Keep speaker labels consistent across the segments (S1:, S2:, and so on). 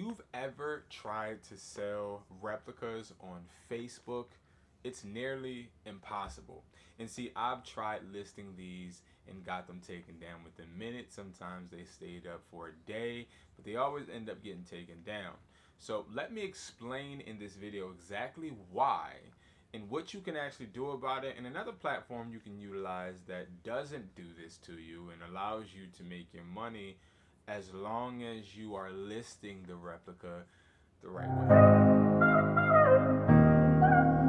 S1: you've ever tried to sell replicas on Facebook, it's nearly impossible. And see, I've tried listing these and got them taken down within minutes. Sometimes they stayed up for a day, but they always end up getting taken down. So let me explain in this video exactly why and what you can actually do about it, and another platform you can utilize that doesn't do this to you and allows you to make your money as long as you are listing the replica the right way.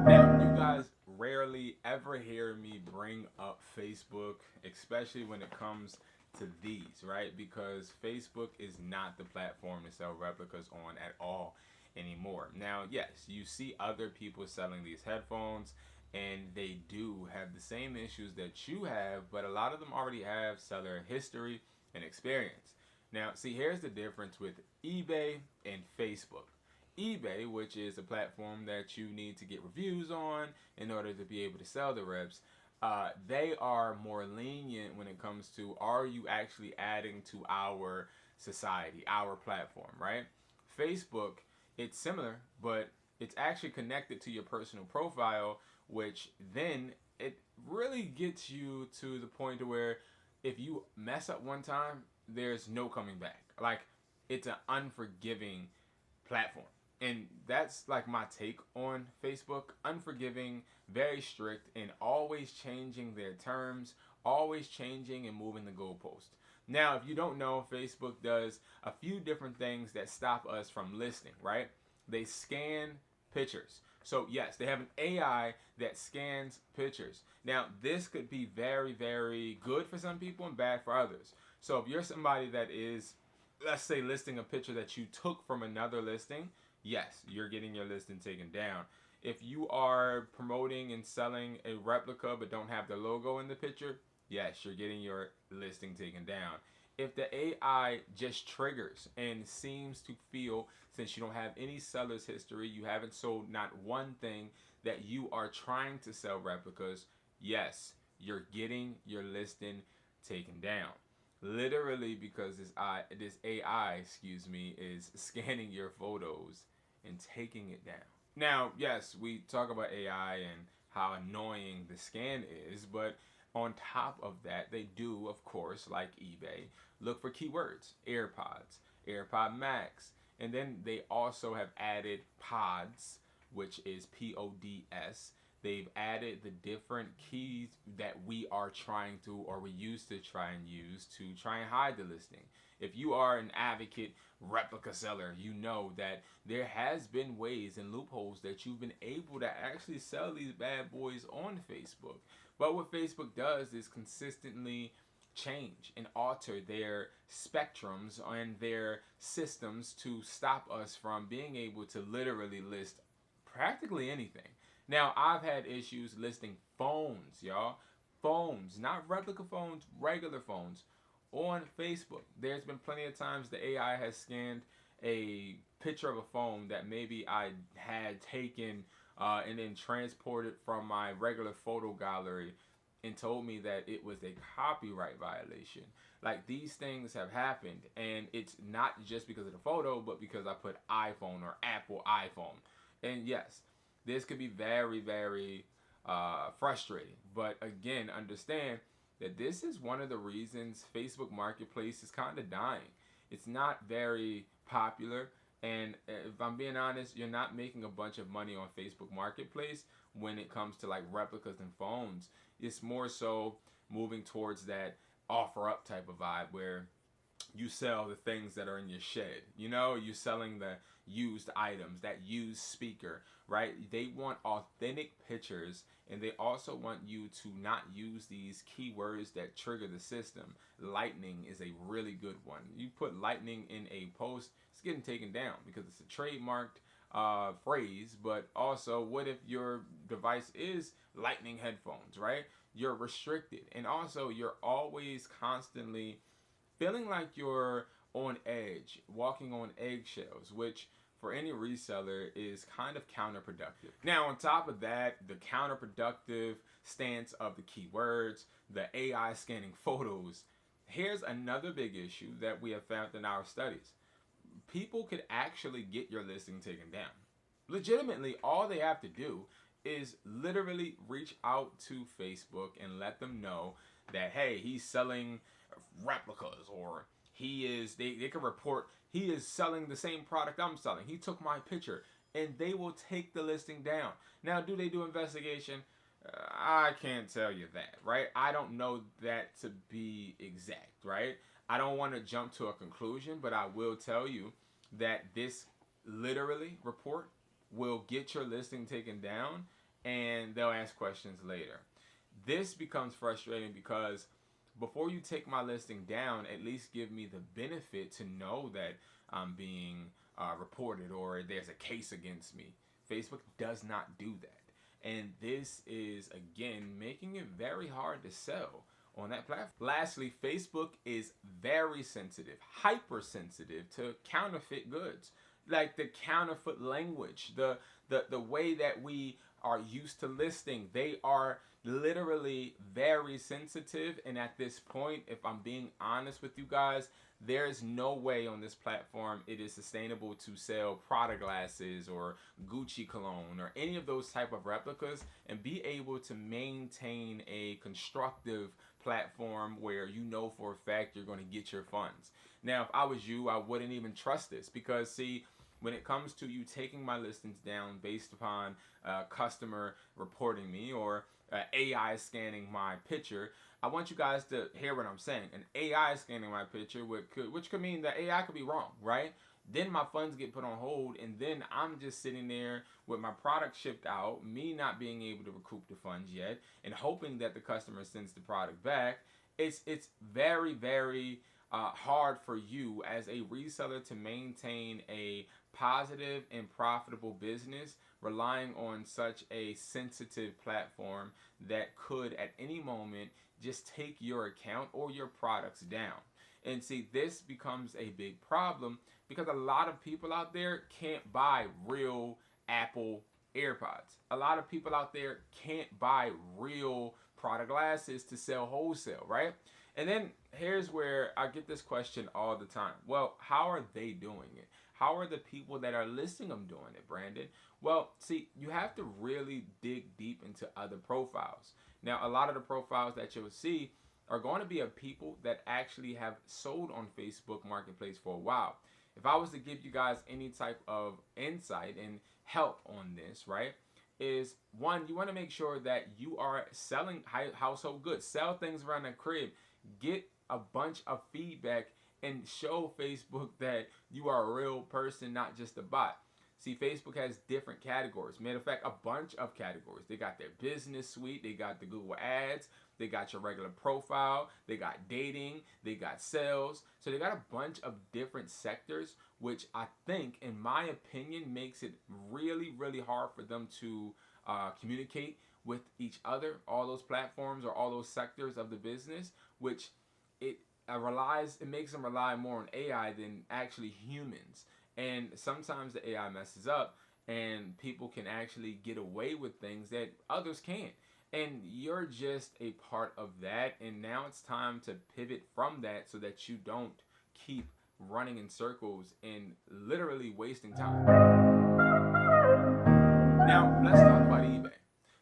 S1: Now, you guys rarely ever hear me bring up Facebook, especially when it comes to these, right? Because Facebook is not the platform to sell replicas on at all anymore. Now, yes, you see other people selling these headphones and they do have the same issues that you have, but a lot of them already have seller history and experience. Now, see, here's the difference with eBay and Facebook. eBay, which is a platform that you need to get reviews on in order to be able to sell the reps, they are more lenient when it comes to, are you actually adding to our society, our platform, right? Facebook, it's similar, but it's actually connected to your personal profile, which then it really gets you to the point to where if you mess up one time, there's no coming back. Like, it's an unforgiving platform. And that's like my take on Facebook. Unforgiving, very strict, and always changing their terms, always changing and moving the goalpost. Now, if you don't know, Facebook does a few different things that stop us from listing, right? They scan pictures. So yes, they have an AI that scans pictures. Now, this could be very, very good for some people and bad for others. So if you're somebody that is, let's say, listing a picture that you took from another listing, yes, you're getting your listing taken down. If you are promoting and selling a replica but don't have the logo in the picture, yes, you're getting your listing taken down. If the AI just triggers and seems to feel, since you don't have any seller's history, you haven't sold not one thing, that you are trying to sell replicas, yes, you're getting your listing taken down. Literally, because this AI, is scanning your photos and taking it down. Now, yes, we talk about AI and how annoying the scan is, but on top of that, they do, of course, like eBay, look for keywords, AirPods, AirPod Max, and then they also have added pods, which is PODS. They've added the different keys that we are trying to, or we used to try and use to try and hide the listing. If you are an advocate replica seller, you know that there has been ways and loopholes that you've been able to actually sell these bad boys on Facebook. But what Facebook does is consistently change and alter their spectrums and their systems to stop us from being able to literally list practically anything. Now, I've had issues listing phones, y'all. Phones, not replica phones, regular phones on Facebook. There's been plenty of times the AI has scanned a picture of a phone that maybe I had taken and then transported from my regular photo gallery and told me that it was a copyright violation. Like, these things have happened, and it's not just because of the photo, but because I put iPhone or Apple iPhone. And yes, this could be very, very frustrating. But again, understand that this is one of the reasons Facebook Marketplace is kind of dying. It's not very popular. And if I'm being honest, you're not making a bunch of money on Facebook Marketplace when it comes to like replicas and phones. It's more so moving towards that offer up type of vibe where you sell the things that are in your shed. You know, you're selling the used items, that used speaker, right? They want authentic pictures, and they also want you to not use these keywords that trigger the system. Lightning is a really good one. You put lightning in a post, it's getting taken down because it's a trademarked phrase. But also, what if your device is lightning headphones, right? You're restricted, and also you're always constantly feeling like you're on edge, walking on eggshells, which for any reseller is kind of counterproductive. Now, on top of that, the counterproductive stance of the keywords, the AI scanning photos, here's another big issue that we have found in our studies. people could actually get your listing taken down. Legitimately, all they have to do is literally reach out to Facebook and let them know that, hey, he's selling replicas, or they can report he is selling the same product I'm selling. He took my picture, and they will take the listing down. Now, do they do investigation? I can't tell you that, right? I don't know that to be exact, right? I don't want to jump to a conclusion, but I will tell you that this literally report will get your listing taken down, and they'll ask questions later. This becomes frustrating because before you take my listing down, at least give me the benefit to know that I'm being reported or there's a case against me. Facebook does not do that. And this is, again, making it very hard to sell on that platform. Lastly, Facebook is very sensitive, hypersensitive to counterfeit goods. Like the counterfeit language, the way that we are used to listing. They are literally very sensitive, and at this point, if I'm being honest with you guys, there is no way on this platform it is sustainable to sell Prada glasses or Gucci cologne or any of those type of replicas and be able to maintain a constructive platform where you know for a fact you're going to get your funds. Now, if I was you, I wouldn't even trust this, because see, when it comes to you taking my listings down based upon customer reporting me or AI scanning my picture, I want you guys to hear what I'm saying. An AI scanning my picture, which could mean that AI could be wrong, right? Then my funds get put on hold, and then I'm just sitting there with my product shipped out, me not being able to recoup the funds yet, and hoping that the customer sends the product back. It's very, very hard for you as a reseller to maintain a positive and profitable business relying on such a sensitive platform that could at any moment just take your account or your products down. And see, this becomes a big problem because a lot of people out there can't buy real Apple AirPods. A lot of people out there can't buy real Prada glasses to sell wholesale, right? And then here's where I get this question all the time. Well, how are they doing it? How are the people that are listing them doing it, Brandon? Well, see, you have to really dig deep into other profiles. Now, a lot of the profiles that you'll see are going to be of people that actually have sold on Facebook Marketplace for a while. If I was to give you guys any type of insight and help on this, right, is one, you want to make sure that you are selling household goods. Sell things around the crib. Get a bunch of feedback and show Facebook that you are a real person, not just a bot. See, Facebook has different categories. Matter of fact, a bunch of categories. They got their business suite. They got the Google Ads. They got your regular profile. They got dating. They got sales. So they got a bunch of different sectors, which I think, in my opinion, makes it really, really hard for them to communicate with each other, all those platforms or all those sectors of the business, which it makes them rely more on AI than actually humans. And sometimes the AI messes up and people can actually get away with things that others can't. And you're just a part of that. And now it's time to pivot from that so that you don't keep running in circles and literally wasting time. Now, let's talk about eBay.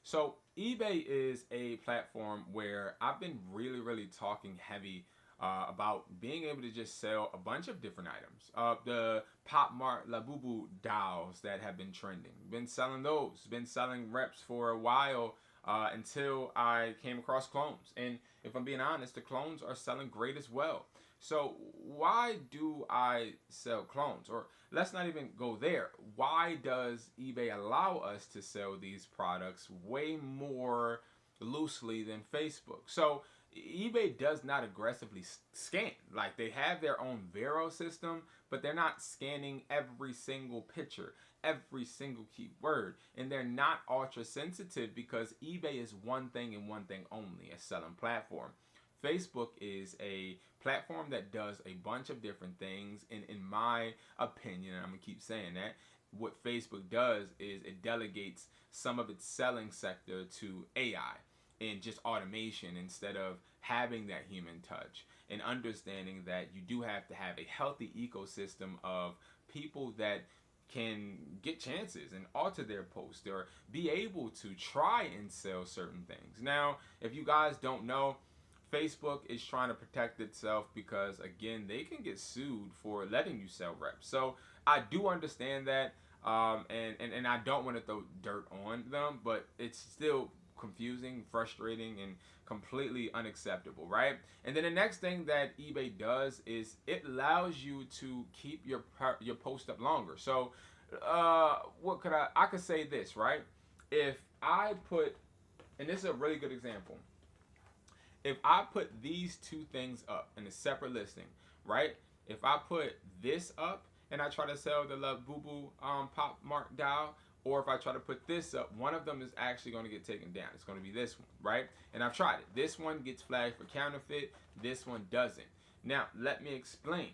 S1: So eBay is a platform where I've been really, really talking heavy about being able to just sell a bunch of different items. The Pop Mart Labubu dolls that have been trending. Been selling those. Been selling reps for a while until I came across clones. And if I'm being honest, the clones are selling great as well. So why do I sell clones? Or let's not even go there. Why does eBay allow us to sell these products way more loosely than Facebook? So eBay does not aggressively scan. Like, they have their own Vero system, but they're not scanning every single picture, every single keyword, and they're not ultra sensitive because eBay is one thing and one thing only, a selling platform. Facebook is a platform that does a bunch of different things, and in my opinion, and I'm gonna keep saying that, what Facebook does is it delegates some of its selling sector to AI and just automation instead of having that human touch, and understanding that you do have to have a healthy ecosystem of people that can get chances and alter their post or be able to try and sell certain things. Now, if you guys don't know, Facebook is trying to protect itself because, again, they can get sued for letting you sell reps. So I do understand that, and I don't want to throw dirt on them, but it's still confusing, frustrating, and completely unacceptable, right? And then the next thing that eBay does is it allows you to keep your post up longer. So what could I could say this, right? If I put, and this is a really good example, if I put these two things up in a separate listing, right? If I put this up and I try to sell the Love Boo Boo Pop Mark dial, or if I try to put this up, one of them is actually going to get taken down. It's going to be this one, right? And I've tried it. This one gets flagged for counterfeit. This one doesn't. Now, let me explain.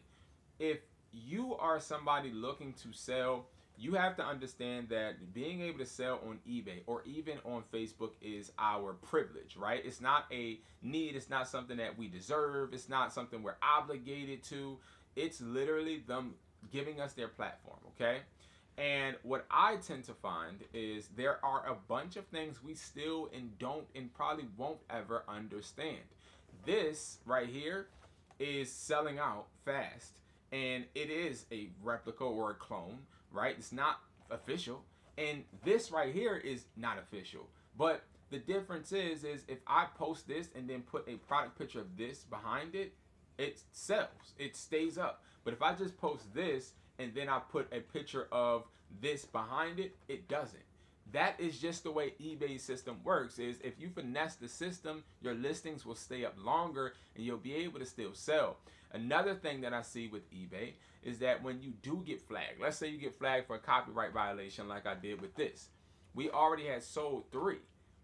S1: If you are somebody looking to sell, you have to understand that being able to sell on eBay or even on Facebook is our privilege, right? It's not a need. It's not something that we deserve. It's not something we're obligated to. It's literally them giving us their platform, okay? And what I tend to find is there are a bunch of things we still and don't and probably won't ever understand. This right here is selling out fast, and it is a replica or a clone, right? It's not official. And this right here is not official. But the difference is if I post this and then put a product picture of this behind it, it sells. It stays up. But if I just post this and then I put a picture of this behind it, it doesn't. That is just the way eBay's system works. Is if you finesse the system, your listings will stay up longer and you'll be able to still sell. Another thing that I see with eBay is that when you do get flagged, let's say you get flagged for a copyright violation like I did with this. We already had sold 3.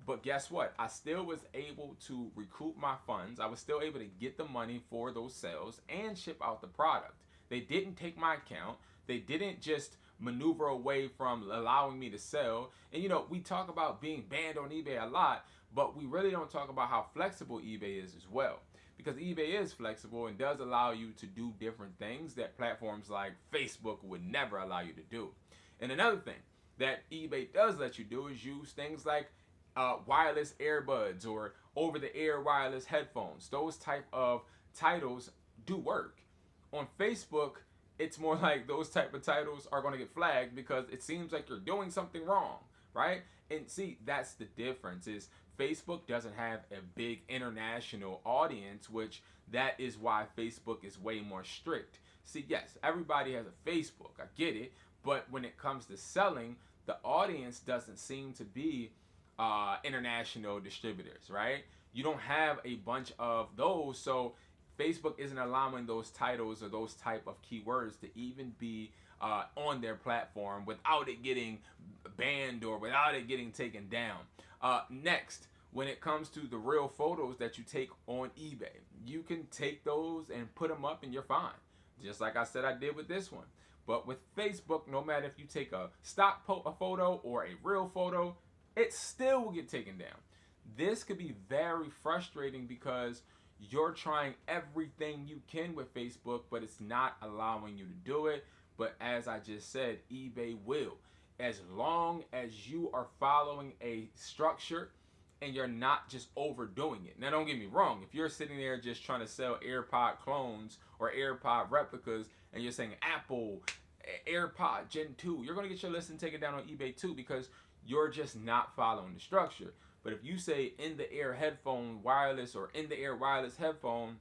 S1: But guess what? I still was able to recoup my funds. I was still able to get the money for those sales and ship out the product. They didn't take my account. They didn't just maneuver away from allowing me to sell. And we talk about being banned on eBay a lot, but we really don't talk about how flexible eBay is as well. Because eBay is flexible and does allow you to do different things that platforms like Facebook would never allow you to do. And another thing that eBay does let you do is use things like wireless earbuds or over-the-air wireless headphones. Those type of titles do work. On Facebook, it's more like those type of titles are going to get flagged because it seems like you're doing something wrong, right? And see, that's the difference is Facebook doesn't have a big international audience, which that is why Facebook is way more strict. See, yes, everybody has a Facebook. I get it. But when it comes to selling, the audience doesn't seem to be international distributors, right? You don't have a bunch of those, so Facebook isn't allowing those titles or those type of keywords to even be on their platform without it getting banned or without it getting taken down. Next, when it comes to the real photos that you take on eBay, you can take those and put them up and you're fine. Just like I said I did with this one. But with Facebook, no matter if you take a stock photo or a real photo, it still will get taken down. This could be very frustrating because you're trying everything you can with Facebook, but it's not allowing you to do it. But as I just said, eBay will. As long as you are following a structure and you're not just overdoing it. Now, don't get me wrong. If you're sitting there just trying to sell AirPod clones or AirPod replicas and you're saying Apple, AirPod Gen 2, you're going to get your listing taken down on eBay too because you're just not following the structure. But if you say in-the-air headphone wireless or in-the-air wireless headphone,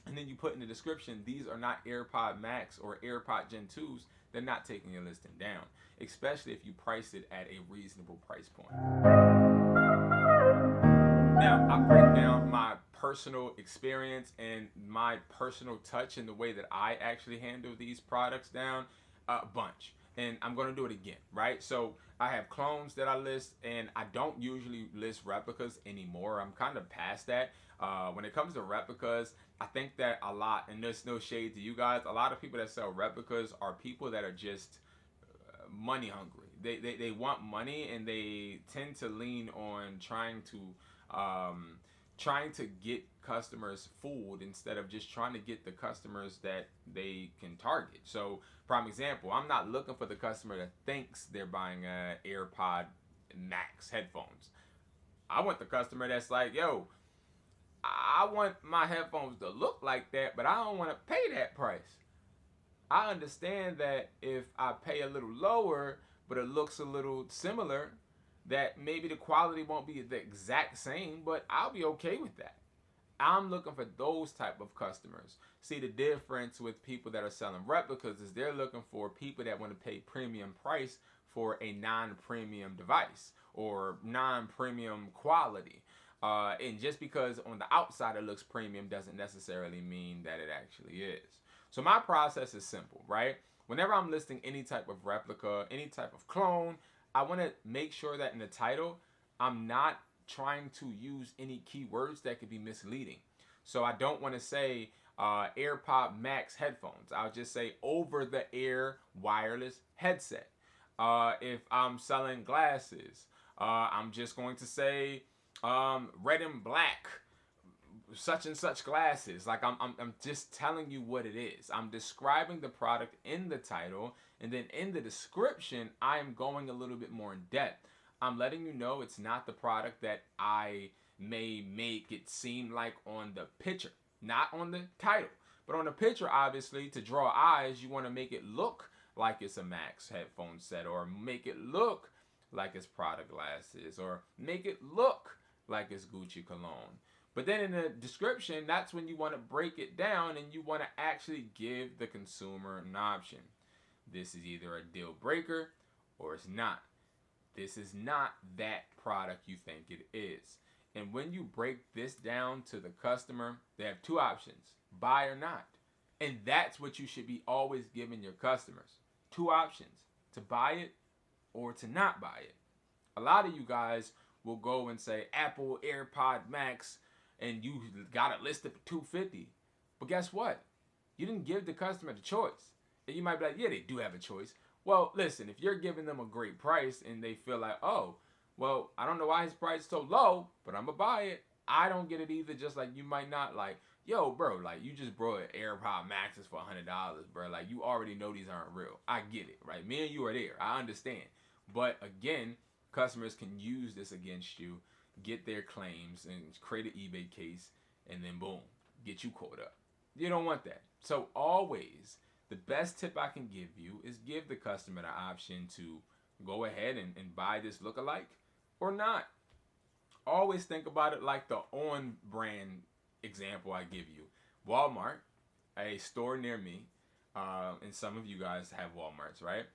S1: and then you put in the description, these are not AirPod Max or AirPod Gen 2s, they're not taking your listing down, especially if you price it at a reasonable price point. Now, I break down my personal experience and my personal touch in the way that I actually handle these products down a bunch. And I'm going to do it again, right? So I have clones that I list, and I don't usually list replicas anymore. I'm kind of past that. When it comes to replicas, I think that a lot, and there's no shade to you guys, a lot of people that sell replicas are people that are just money hungry. They want money, and they tend to lean on trying to trying to get customers fooled instead of just trying to get the customers that they can target. So, prime example, I'm not looking for the customer that thinks they're buying a AirPod Max headphones. I want the customer that's like, yo, I want my headphones to look like that, but I don't want to pay that price. I understand that if I pay a little lower, but it looks a little similar, that maybe the quality won't be the exact same, but I'll be okay with that. I'm looking for those type of customers. See, the difference with people that are selling replicas is they're looking for people that want to pay premium price for a non-premium device or non-premium quality. And just because on the outside it looks premium doesn't necessarily mean that it actually is. So my process is simple, right? Whenever I'm listing any type of replica, any type of clone, I want to make sure that in the title, I'm not trying to use any keywords that could be misleading. So I don't want to say AirPod Max headphones. I'll just say over-the-air wireless headset. If I'm selling glasses, I'm just going to say red and black such and such glasses. Like I'm just telling you what it is. I'm describing the product in the title, and then in the description I am going a little bit more in depth. I'm letting you know it's not the product that I may make it seem like on the picture, not on the title, but on the picture. Obviously, to draw eyes, you want to make it look like it's a Max headphone set, or make it look like it's Prada glasses, or make it look like it's Gucci cologne. But then in the description, that's when you want to break it down and you want to actually give the consumer an option. This is either a deal breaker or it's not. This is not that product you think it is. And when you break this down to the customer, they have two options: buy or not. And that's what you should be always giving your customers. Two options: to buy it or to not buy it. A lot of you guys will go and say Apple AirPod Max, and you got it listed for $250. But guess what? You didn't give the customer the choice. And you might be like, yeah, they do have a choice. Well, listen, if you're giving them a great price and they feel like, oh, well, I don't know why his price is so low, but I'm going to buy it, I don't get it either. Just like you might not like, yo, bro, like you just brought AirPod Maxes for $100, bro. Like you already know these aren't real. I get it, right? Me and you are there. I understand. But again, customers can use this against you, get their claims, and create an eBay case, and then boom, get you caught up. You don't want that. So always, the best tip I can give you is give the customer the option to go ahead and buy this lookalike or not. Always think about it like the on brand example I give you. Walmart, a store near me, and some of you guys have Walmarts, right?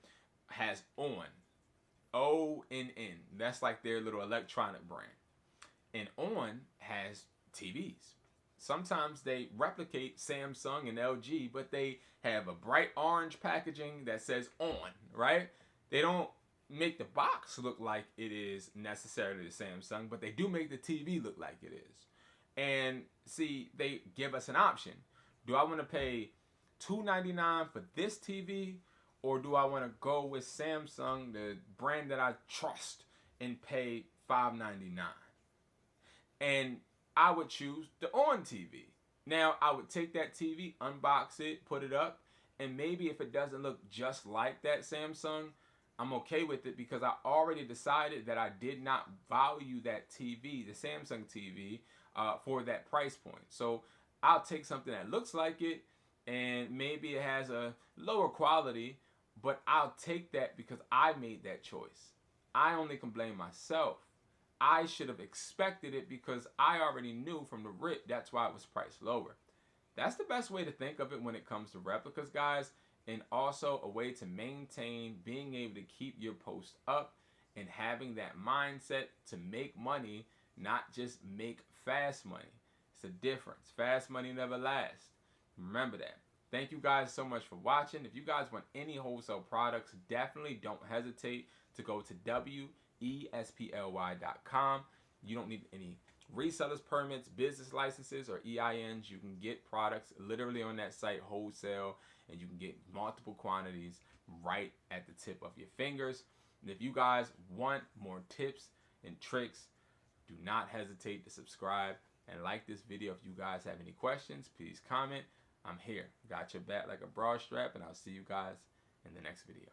S1: Has on. ONN. That's like their little electronic brand. And on has TVs. Sometimes they replicate Samsung and LG, but they have a bright orange packaging that says on, right? They don't make the box look like it is necessarily the Samsung, but they do make the TV look like it is. And see, they give us an option. Do I want to pay $299 for this TV, or do I want to go with Samsung, the brand that I trust, and pay $599? And I would choose the on TV. Now, I would take that TV, unbox it, put it up, and maybe if it doesn't look just like that Samsung, I'm okay with it because I already decided that I did not value that TV, the Samsung TV, for that price point. So I'll take something that looks like it, and maybe it has a lower quality, but I'll take that because I made that choice. I only can blame myself. I should have expected it because I already knew from the rip that's why it was priced lower. That's the best way to think of it when it comes to replicas, guys, and also a way to maintain being able to keep your post up and having that mindset to make money, not just make fast money. It's a difference. Fast money never lasts. Remember that. Thank you guys so much for watching. If you guys want any wholesale products, definitely don't hesitate to go to WESPLY.com. You don't need any resellers permits, business licenses, or EINs. You can get products literally on that site wholesale, and you can get multiple quantities right at the tip of your fingers. And if you guys want more tips and tricks, do not hesitate to subscribe. and like this video. If you guys have any questions, please comment. I'm here. Got your back like a bra strap, and I'll see you guys in the next video.